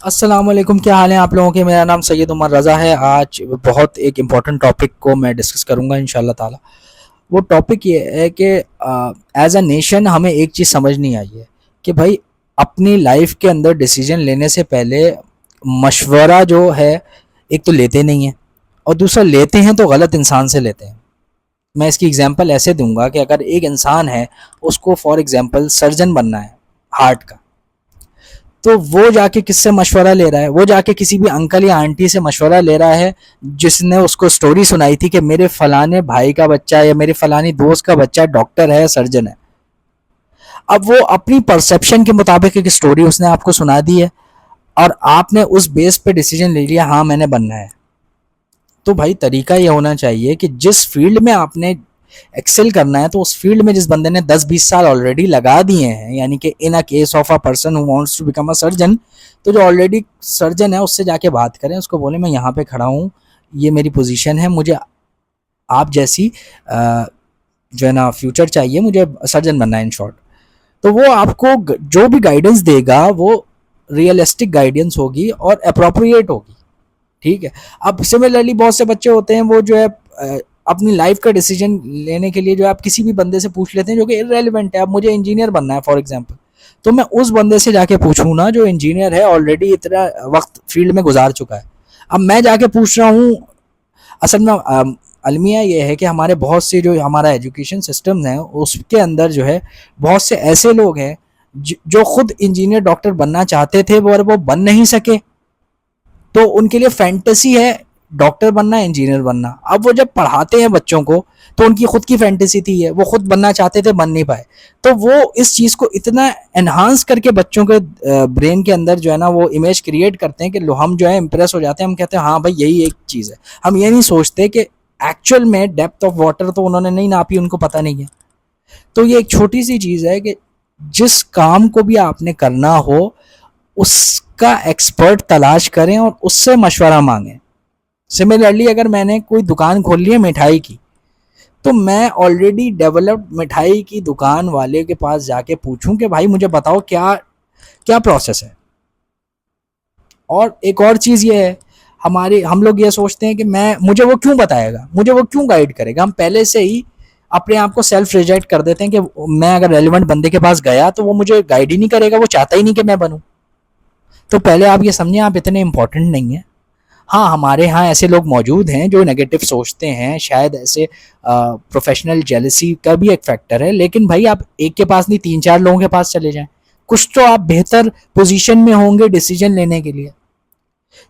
अस्सलाम वालेकुम, क्या हाल है आप लोगों के। मेरा नाम सैयद उमर रज़ा है। आज बहुत एक इम्पॉर्टेंट टॉपिक को मैं डिस्कस करूंगा इंशाल्लाह ताला। वो टॉपिक ये है कि एज अ नेशन हमें एक चीज़ समझ नहीं आई है कि भाई अपनी लाइफ के अंदर डिसीजन लेने से पहले मशवरा जो है, एक तो लेते नहीं हैं और दूसरा लेते हैं तो गलत इंसान से लेते हैं। मैं इसकी एग्जांपल ऐसे दूंगा कि अगर एक इंसान है, उसको फॉर एग्जांपल सर्जन बनना है हार्ट का, तो वो जाके किससे मशवरा ले रहा है? वो जाके किसी भी अंकल या आंटी से मशवरा ले रहा है जिसने उसको स्टोरी सुनाई थी कि मेरे फलाने भाई का बच्चा या मेरे फलानी दोस्त का बच्चा डॉक्टर है, सर्जन है। अब वो अपनी परसेप्शन के मुताबिक एक स्टोरी उसने आपको सुना दी है और आपने उस बेस पे डिसीजन ले लिया, हाँ मैंने बनना है। तो भाई तरीका ये होना चाहिए कि जिस फील्ड में आपने एक्सेल करना है, तो उस फील्ड में जिस बंदे ने 10-20 साल ऑलरेडी लगा दिए हैं, यानी कि in a case of a person who wants to become a surgeon, तो जो ऑलरेडी सर्जन है उससे जाके बात करें, उसको बोले मैं यहाँ पे खड़ा हूँ, ये मेरी पोजीशन है, मुझे आप जैसी जो है ना फ्यूचर चाहिए, मुझे सर्जन बनना है इन शॉर्ट। तो वो आपको जो भी गाइडेंस देगा वो रियलिस्टिक गाइडेंस होगी और अप्रोप्रिएट होगी। ठीक है। अब सिमिलरली बहुत से बच्चे होते हैं वो जो है अपनी लाइफ का डिसीजन लेने के लिए जो है आप किसी भी बंदे से पूछ लेते हैं जो कि इररेलेवेंट है। अब मुझे इंजीनियर बनना है फॉर एग्जांपल, तो मैं उस बंदे से जाके पूछूँ ना जो इंजीनियर है, ऑलरेडी इतना वक्त फील्ड में गुजार चुका है। अब मैं जाके पूछ रहा हूँ, असल में अलमिया ये है कि हमारे बहुत से जो हमारा एजुकेशन सिस्टम है उसके अंदर जो है बहुत से ऐसे लोग हैं जो खुद इंजीनियर डॉक्टर बनना चाहते थे वो बन नहीं सके, तो उनके लिए फैंटेसी है डॉक्टर बनना, इंजीनियर बनना। अब वो जब पढ़ाते हैं बच्चों को तो उनकी खुद की फैंटेसी थी है, वो खुद बनना चाहते थे, बन नहीं पाए। तो वो इस चीज़ को इतना एनहांस करके बच्चों के ब्रेन के अंदर जो है ना वो इमेज क्रिएट करते हैं कि हम जो है इम्प्रेस हो जाते हैं। हम कहते हैं हाँ भाई यही एक चीज़ है। हम ये नहीं सोचते कि एक्चुअल में डेप्थ ऑफ वाटर तो उन्होंने नहीं नापी, उनको पता नहीं है। तो ये एक छोटी सी चीज़ है कि जिस काम को भी आपने करना हो उसका एक्सपर्ट तलाश करें और उससे मशवरा मांगें। सिमिलरली अगर मैंने कोई दुकान खोल ली है मिठाई की, तो मैं ऑलरेडी डेवलप्ड मिठाई की दुकान वाले के पास जाके पूछूं कि भाई मुझे बताओ क्या क्या प्रोसेस है। और एक और चीज़ ये है, हमारे हम लोग ये सोचते हैं कि मैं मुझे वो क्यों बताएगा, मुझे वो क्यों गाइड करेगा। हम पहले से ही अपने आप को सेल्फ रिजेक्ट कर देते हैं कि मैं अगर रेलिवेंट बंदे के पास गया तो वो मुझे गाइड ही नहीं करेगा, वो चाहता ही नहीं कि मैं बनूं। तो पहले आप ये समझें आप इतने इंपॉर्टेंट नहीं है। हाँ, हमारे यहाँ ऐसे लोग मौजूद हैं जो नेगेटिव सोचते हैं, शायद ऐसे प्रोफेशनल जेलसी का भी एक फैक्टर है, लेकिन भाई आप एक के पास नहीं 3-4 लोगों के पास चले जाएं, कुछ तो आप बेहतर पोजीशन में होंगे डिसीजन लेने के लिए।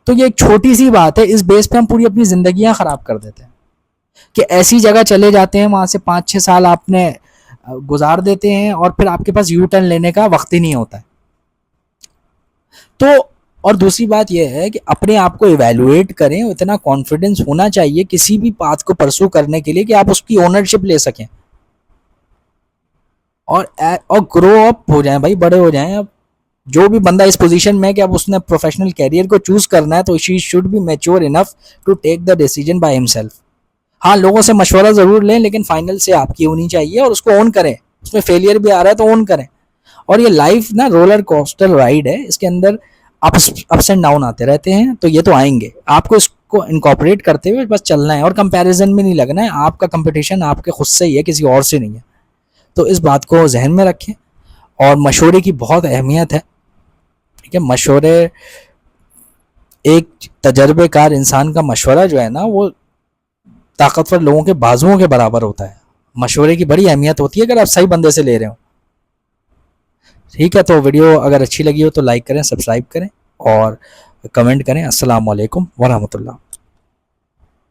तो ये एक छोटी सी बात है, इस बेस पे हम पूरी अपनी जिंदगियां खराब कर देते हैं कि ऐसी जगह चले जाते हैं, वहां से 5-6 साल आपने गुजार देते हैं और फिर आपके पास यू टर्न लेने का वक्त ही नहीं होता है। तो और दूसरी बात यह है कि अपने आप को इवेलुएट करें, इतना कॉन्फिडेंस होना चाहिए किसी भी पाथ को परसू करने के लिए कि आप उसकी ओनरशिप ले सकें और ग्रो अप हो जाएं भाई, बड़े हो जाएं। अब जो भी बंदा इस पोजीशन में है कि अब उसने प्रोफेशनल कैरियर को चूज करना है, तो she should be mature enough to take the decision by himself. हाँ, लोगों से मशवरा जरूर लें, लेकिन फाइनल से आपकी होनी चाहिए और उसको ओन करें। उसमें फेलियर भी आ रहा है तो ओन करें। और ये लाइफ ना रोलर कोस्टर राइड है, इसके अंदर अप्स एंड डाउन आते रहते हैं, तो ये तो आएंगे। आपको इसको इनकॉर्पोरेट करते हुए बस चलना है और कंपैरिजन में नहीं लगना है। आपका कंपटीशन आपके खुद से ही है, किसी और से नहीं है। तो इस बात को जहन में रखें और मशवरे की बहुत अहमियत है। ठीक है, मशवरे, एक तजर्बेकार इंसान का मशवरा जो है ना वो ताकतवर लोगों के बाजुओं के बराबर होता है। मशवरे की बड़ी अहमियत होती है अगर आप सही बंदे से ले रहे हो। ठीक है, तो वीडियो अगर अच्छी लगी हो तो लाइक करें, सब्सक्राइब करें और कमेंट करें। अस्सलाम वालेकुम वरहमतुल्लाह।